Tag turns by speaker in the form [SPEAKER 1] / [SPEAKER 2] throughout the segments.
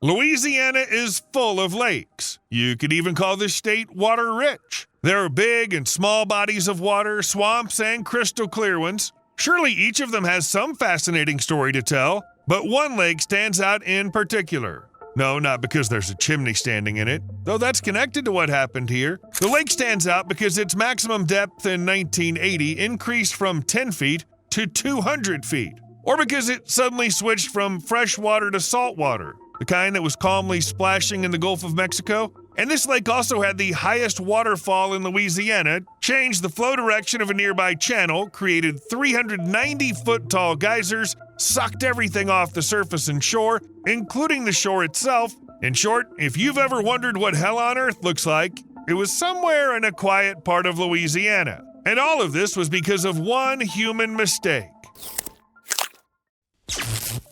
[SPEAKER 1] Louisiana is full of lakes. You could even call this state water-rich. There are big and small bodies of water, swamps, and crystal clear ones. Surely each of them has some fascinating story to tell, but one lake stands out in particular. No, not because there's a chimney standing in it, though that's connected to what happened here. The lake stands out because its maximum depth in 1980 increased from 10 feet to 200 feet, or because it suddenly switched from fresh water to salt water, the kind that was calmly splashing in the Gulf of Mexico. And this lake also had the highest waterfall in Louisiana, changed the flow direction of a nearby channel, created 390-foot-tall geysers, sucked everything off the surface and shore, including the shore itself. In short, if you've ever wondered what hell on earth looks like, it was somewhere in a quiet part of Louisiana. And all of this was because of one human mistake.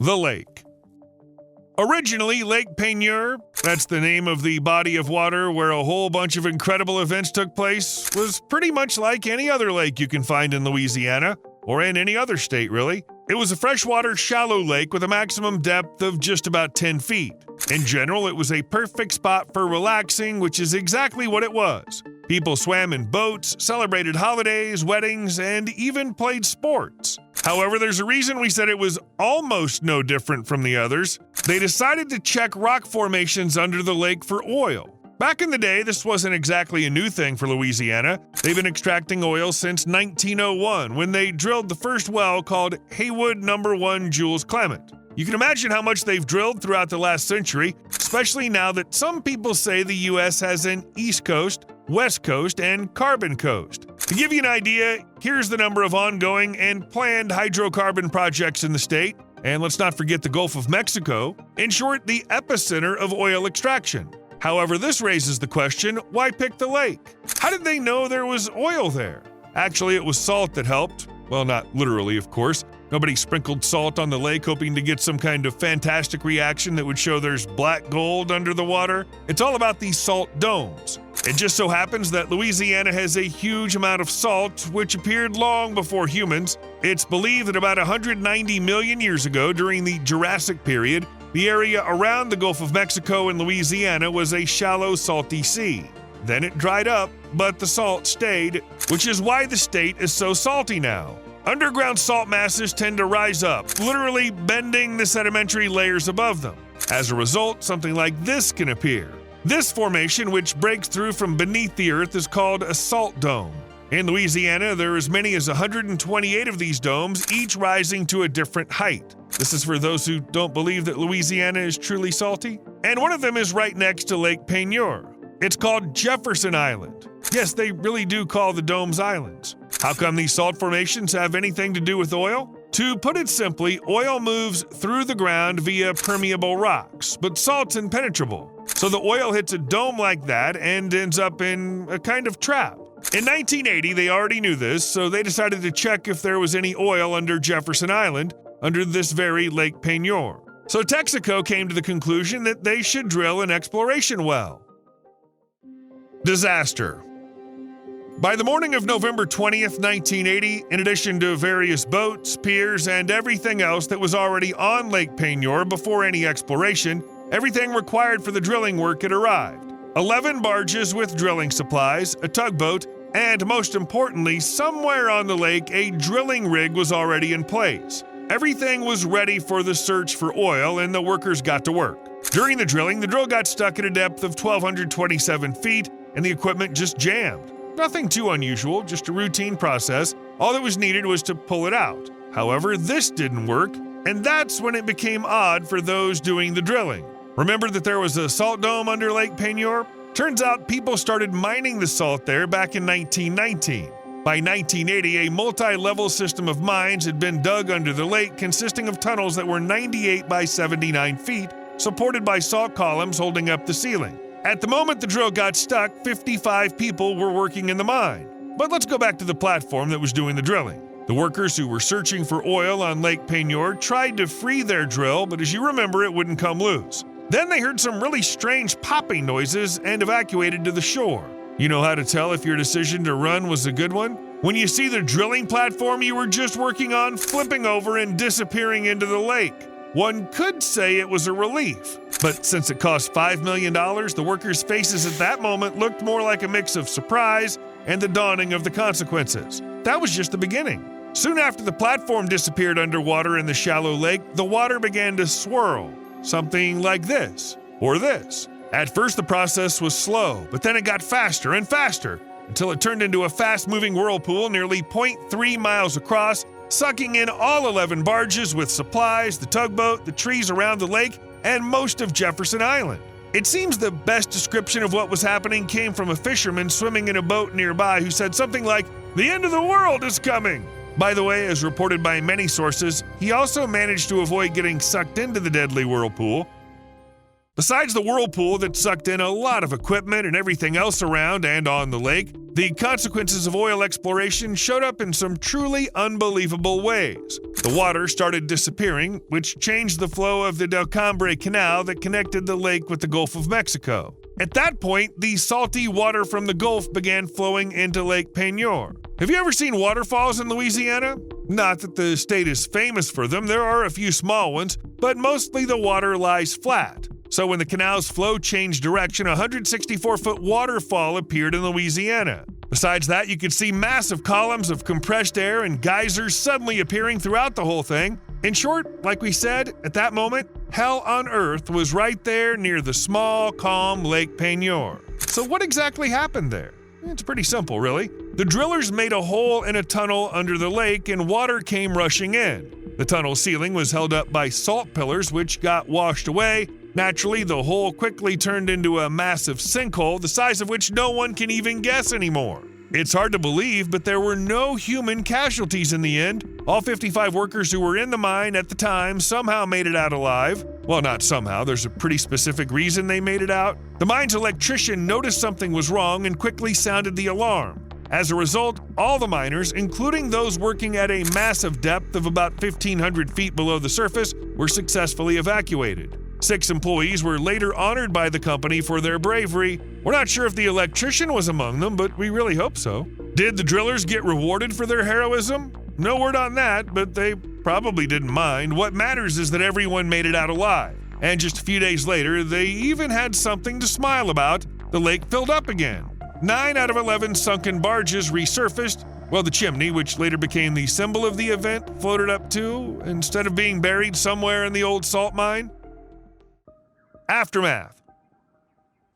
[SPEAKER 1] The lake. Originally, Lake Peigneur, that's the name of the body of water where a whole bunch of incredible events took place, was pretty much like any other lake you can find in Louisiana, or in any other state, really. It was a freshwater, shallow lake with a maximum depth of just about 10 feet. In general, it was a perfect spot for relaxing, which is exactly what it was. People swam in boats, celebrated holidays, weddings, and even played sports. However, there's a reason we said it was almost no different from the others. They decided to check rock formations under the lake for oil. Back in the day, this wasn't exactly a new thing for Louisiana. They've been extracting oil since 1901, when they drilled the first well called Haywood No. 1 Jules Clement. You can imagine how much they've drilled throughout the last century, especially now that some people say the U.S. has an East Coast, West Coast, and Carbon Coast. To give you an idea, here's the number of ongoing and planned hydrocarbon projects in the state, and let's not forget the Gulf of Mexico. In short, the epicenter of oil extraction. However, this raises the question, why pick the lake? How did they know there was oil there? Actually, it was salt that helped. Well, not literally, of course. Nobody sprinkled salt on the lake hoping to get some kind of fantastic reaction that would show there's black gold under the water. It's all about these salt domes. It just so happens that Louisiana has a huge amount of salt, which appeared long before humans. It's believed that about 190 million years ago, during the Jurassic period, the area around the Gulf of Mexico and Louisiana was a shallow, salty sea. Then it dried up, but the salt stayed, which is why the state is so salty now. Underground salt masses tend to rise up, literally bending the sedimentary layers above them. As a result, something like this can appear. This formation, which breaks through from beneath the earth, is called a salt dome. In Louisiana, there are as many as 128 of these domes, each rising to a different height. This is for those who don't believe that Louisiana is truly salty. And one of them is right next to Lake Peigneur. It's called Jefferson Island. Yes, they really do call the domes islands. How come these salt formations have anything to do with oil? To put it simply, oil moves through the ground via permeable rocks, but salt's impenetrable. So the oil hits a dome like that and ends up in a kind of trap. In 1980, they already knew this, so they decided to check if there was any oil under Jefferson Island, under this very Lake Peigneur. So Texaco came to the conclusion that they should drill an exploration well. Disaster. By the morning of November 20th, 1980, in addition to various boats, piers, and everything else that was already on Lake Peigneur before any exploration, everything required for the drilling work had arrived. 11 barges with drilling supplies, a tugboat, and most importantly, somewhere on the lake, a drilling rig was already in place. Everything was ready for the search for oil, and the workers got to work. During the drilling, the drill got stuck at a depth of 1,227 feet, and the equipment just jammed. Nothing too unusual, just a routine process. All that was needed was to pull it out. However, this didn't work, and that's when it became odd for those doing the drilling. Remember that there was a salt dome under Lake Peigneur? Turns out people started mining the salt there back in 1919. By 1980, a multi-level system of mines had been dug under the lake, consisting of tunnels that were 98 by 79 feet, supported by salt columns holding up the ceiling. At the moment the drill got stuck, 55 people were working in the mine. But let's go back to the platform that was doing the drilling. The workers who were searching for oil on Lake Peigneur tried to free their drill, but as you remember, it wouldn't come loose. Then they heard some really strange popping noises and evacuated to the shore. You know how to tell if your decision to run was a good one? When you see the drilling platform you were just working on flipping over and disappearing into the lake. one could say it was a relief. But since it cost $5 million, the workers' faces at that moment looked more like a mix of surprise and the dawning of the consequences. That was just the beginning. Soon after the platform disappeared underwater in the shallow lake, the water began to swirl, something like this or this. At first, the process was slow, but then it got faster and faster until it turned into a fast-moving whirlpool nearly 0.3 miles across, sucking in all 11 barges with supplies, the tugboat, the trees around the lake, and most of Jefferson Island. It seems the best description of what was happening came from a fisherman swimming in a boat nearby who said something like, "The end of the world is coming." By the way, as reported by many sources, he also managed to avoid getting sucked into the deadly whirlpool. Besides the whirlpool that sucked in a lot of equipment and everything else around and on the lake, the consequences of oil exploration showed up in some truly unbelievable ways. The water started disappearing, which changed the flow of the Del Cambre Canal that connected the lake with the Gulf of Mexico. At that point, the salty water from the Gulf began flowing into Lake Peigneur. Have you ever seen waterfalls in Louisiana? Not that the state is famous for them, there are a few small ones, but mostly the water lies flat. So when the canal's flow changed direction, a 164-foot waterfall appeared in Louisiana. Besides that, you could see massive columns of compressed air and geysers suddenly appearing throughout the whole thing. In short, like we said, at that moment, hell on earth was right there near the small, calm Lake Peigneur. So what exactly happened there? It's pretty simple, really. The drillers made a hole in a tunnel under the lake and water came rushing in. The tunnel ceiling was held up by salt pillars which got washed away. Naturally, the hole quickly turned into a massive sinkhole, the size of which no one can even guess anymore. It's hard to believe, but there were no human casualties in the end. All 55 workers who were in the mine at the time somehow made it out alive. Well, not somehow, there's a pretty specific reason they made it out. The mine's electrician noticed something was wrong and quickly sounded the alarm. As a result, all the miners, including those working at a massive depth of about 1,500 feet below the surface, were successfully evacuated. 6 employees were later honored by the company for their bravery. We're not sure if the electrician was among them, but we really hope so. Did the drillers get rewarded for their heroism? No word on that, but they probably didn't mind. What matters is that everyone made it out alive. And just a few days later, they even had something to smile about. The lake filled up again. 9 out of 11 sunken barges resurfaced, while the chimney, which later became the symbol of the event, floated up too, instead of being buried somewhere in the old salt mine. Aftermath.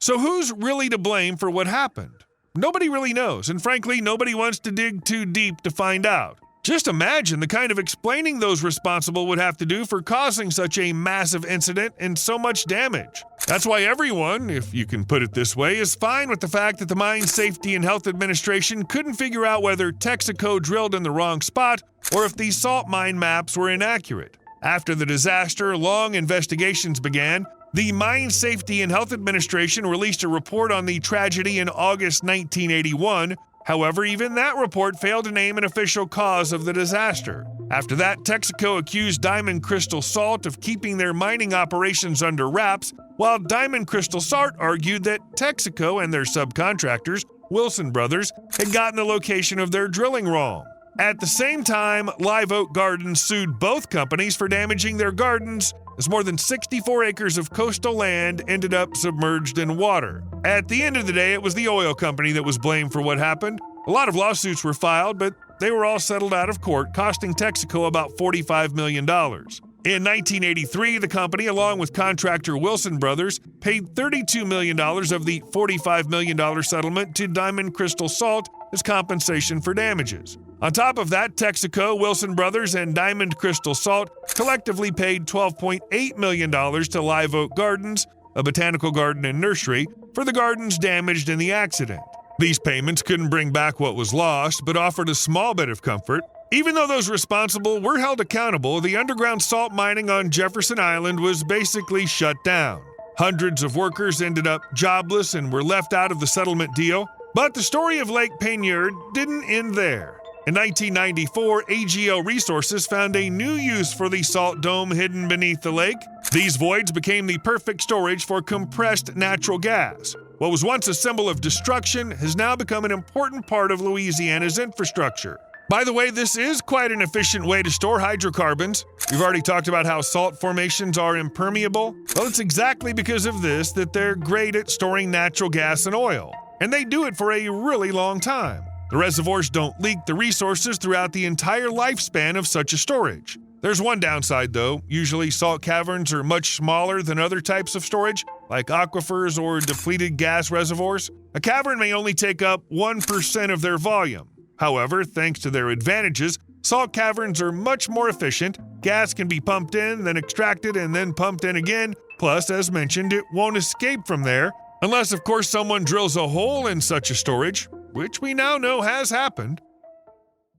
[SPEAKER 1] So who's really to blame for what happened? Nobody really knows, and frankly, nobody wants to dig too deep to find out. Just imagine the kind of explaining those responsible would have to do for causing such a massive incident and so much damage. That's why everyone, if you can put it this way, is fine with the fact that the Mine Safety and Health Administration couldn't figure out whether Texaco drilled in the wrong spot or if the salt mine maps were inaccurate. After the disaster, long investigations began. The Mine Safety and Health Administration released a report on the tragedy in August 1981. However, even that report failed to name an official cause of the disaster. After that, Texaco accused Diamond Crystal Salt of keeping their mining operations under wraps, while Diamond Crystal Salt argued that Texaco and their subcontractors, Wilson Brothers, had gotten the location of their drilling wrong. At the same time, Live Oak Gardens sued both companies for damaging their gardens, as more than 64 acres of coastal land ended up submerged in water. At the end of the day, it was the oil company that was blamed for what happened. A lot of lawsuits were filed, but they were all settled out of court, costing Texaco about $45 million. In 1983, the company, along with contractor Wilson Brothers, paid $32 million of the $45 million settlement to Diamond Crystal Salt as compensation for damages. On top of that, Texaco, Wilson Brothers, and Diamond Crystal Salt collectively paid $12.8 million to Live Oak Gardens, a botanical garden and nursery, for the gardens damaged in the accident. These payments couldn't bring back what was lost, but offered a small bit of comfort. Even though those responsible were held accountable, the underground salt mining on Jefferson Island was basically shut down. Hundreds of workers ended up jobless and were left out of the settlement deal. But the story of Lake Peigneur didn't end there. In 1994, AGL Resources found a new use for the salt dome hidden beneath the lake. These voids became the perfect storage for compressed natural gas. What was once a symbol of destruction has now become an important part of Louisiana's infrastructure. By the way, this is quite an efficient way to store hydrocarbons. We've already talked about how salt formations are impermeable. Well, it's exactly because of this that they're great at storing natural gas and oil, and they do it for a really long time. The reservoirs don't leak the resources throughout the entire lifespan of such a storage. There's one downside, though. Usually salt caverns are much smaller than other types of storage, like aquifers or depleted gas reservoirs. A cavern may only take up 1% of their volume. However, thanks to their advantages, salt caverns are much more efficient. Gas can be pumped in, then extracted, and then pumped in again. Plus, as mentioned, it won't escape from there, unless, of course, someone drills a hole in such a storage, which we now know has happened.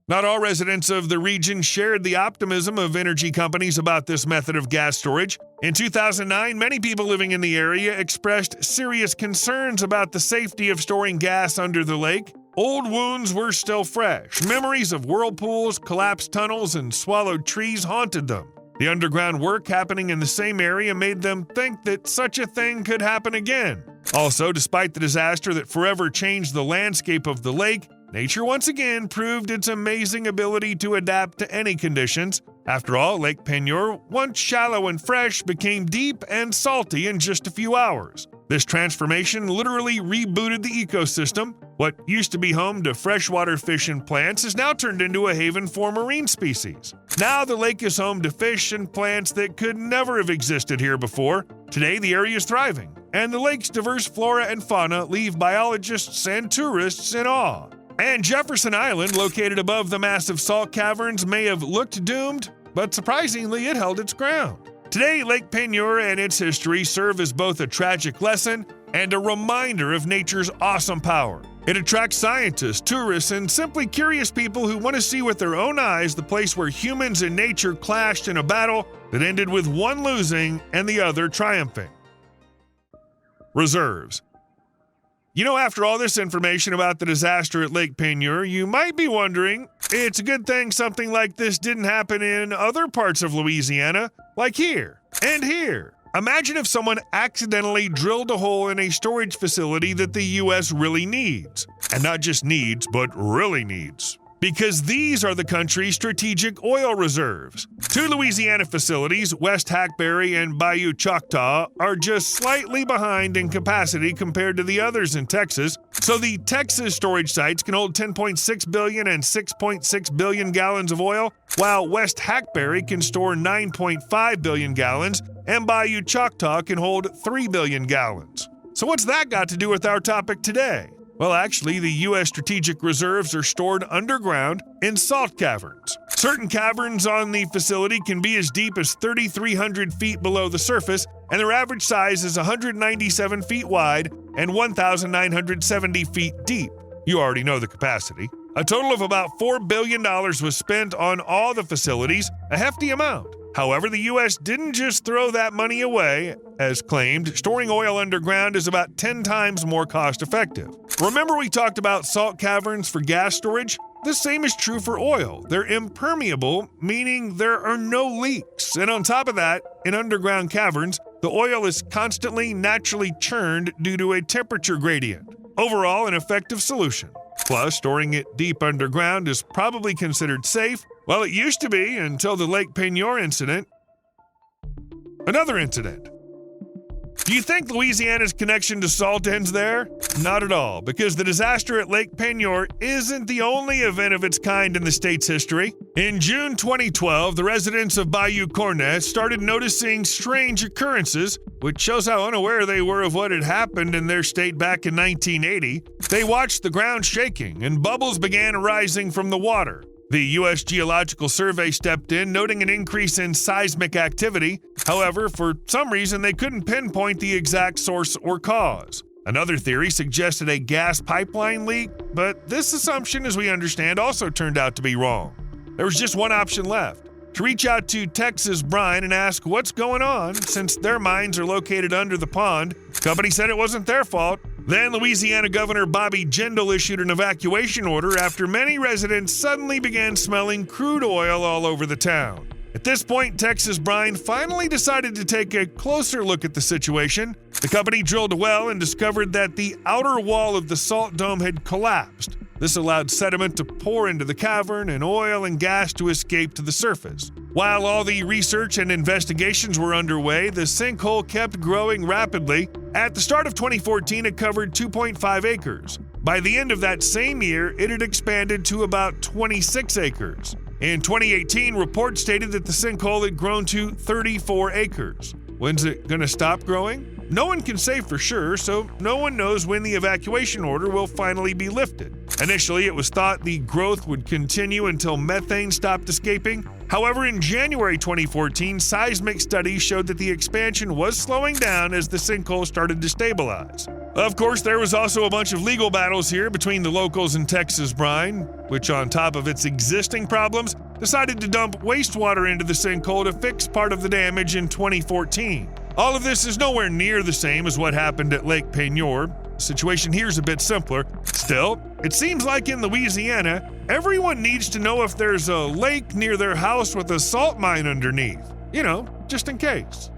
[SPEAKER 1] Not all residents of the region shared the optimism of energy companies about this method of gas storage. In 2009, many people living in the area expressed serious concerns about the safety of storing gas under the lake. Old wounds were still fresh. Memories of whirlpools, collapsed tunnels, and swallowed trees haunted them. The underground work happening in the same area made them think that such a thing could happen again. Also, despite the disaster that forever changed the landscape of the lake, nature once again proved its amazing ability to adapt to any conditions. After all, Lake Peigneur, once shallow and fresh, became deep and salty in just a few hours. This transformation literally rebooted the ecosystem. What used to be home to freshwater fish and plants is now turned into a haven for marine species. Now the lake is home to fish and plants that could never have existed here before. Today the area is thriving, and the lake's diverse flora and fauna leave biologists and tourists in awe. And Jefferson Island, located above the massive salt caverns, may have looked doomed, but surprisingly it held its ground. Today, Lake Peigneur and its history serve as both a tragic lesson and a reminder of nature's awesome power. It attracts scientists, tourists, and simply curious people who want to see with their own eyes the place where humans and nature clashed in a battle that ended with one losing and the other triumphing. Reserves. You know, after all this information about the disaster at Lake Peigneur, you might be wondering, it's a good thing something like this didn't happen in other parts of Louisiana, like here and here. Imagine if someone accidentally drilled a hole in a storage facility that the U.S. really needs. And not just needs, but really needs. Because these are the country's strategic oil reserves. Two Louisiana facilities, West Hackberry and Bayou Choctaw, are just slightly behind in capacity compared to the others in Texas, so the Texas storage sites can hold 10.6 billion and 6.6 billion gallons of oil, while West Hackberry can store 9.5 billion gallons, and Bayou Choctaw can hold 3 billion gallons. So what's that got to do with our topic today? Well, actually, the U.S. strategic reserves are stored underground in salt caverns. Certain caverns on the facility can be as deep as 3,300 feet below the surface, and their average size is 197 feet wide and 1,970 feet deep. You already know the capacity. A total of about $4 billion was spent on all the facilities, a hefty amount. However, the U.S. didn't just throw that money away. As claimed, storing oil underground is about 10 times more cost-effective. Remember we talked about salt caverns for gas storage? The same is true for oil. They're impermeable, meaning there are no leaks. And on top of that, in underground caverns, the oil is constantly naturally churned due to a temperature gradient. Overall, an effective solution. Plus, storing it deep underground is probably considered safe. Well, it used to be until the Lake Peigneur incident. Another incident. Do you think Louisiana's connection to salt ends there? Not at all, because the disaster at Lake Peigneur isn't the only event of its kind in the state's history. In June 2012, the residents of Bayou Cornet started noticing strange occurrences, which shows how unaware they were of what had happened in their state back in 1980. They watched the ground shaking, and bubbles began arising from the water. The U.S. Geological Survey stepped in, noting an increase in seismic activity. However, for some reason, they couldn't pinpoint the exact source or cause. Another theory suggested a gas pipeline leak, but this assumption, as we understand, also turned out to be wrong. There was just one option left: to reach out to Texas Brine and ask what's going on, since their mines are located under the pond. The company said it wasn't their fault. Then Louisiana Governor Bobby Jindal issued an evacuation order after many residents suddenly began smelling crude oil all over the town. At this point, Texas Brine finally decided to take a closer look at the situation. The company drilled a well and discovered that the outer wall of the salt dome had collapsed. This allowed sediment to pour into the cavern and oil and gas to escape to the surface. While all the research and investigations were underway, the sinkhole kept growing rapidly. At the start of 2014, it covered 2.5 acres. By the end of that same year, it had expanded to about 26 acres. In 2018, reports stated that the sinkhole had grown to 34 acres. When's it going to stop growing? No one can say for sure, so no one knows when the evacuation order will finally be lifted. Initially, it was thought the growth would continue until methane stopped escaping. However, in January 2014, seismic studies showed that the expansion was slowing down as the sinkhole started to stabilize. Of course, there was also a bunch of legal battles here between the locals and Texas Brine, which on top of its existing problems, decided to dump wastewater into the sinkhole to fix part of the damage in 2014. All of this is nowhere near the same as what happened at Lake Peigneur. The situation here is a bit simpler. Still, it seems like in Louisiana, everyone needs to know if there's a lake near their house with a salt mine underneath. You know, just in case.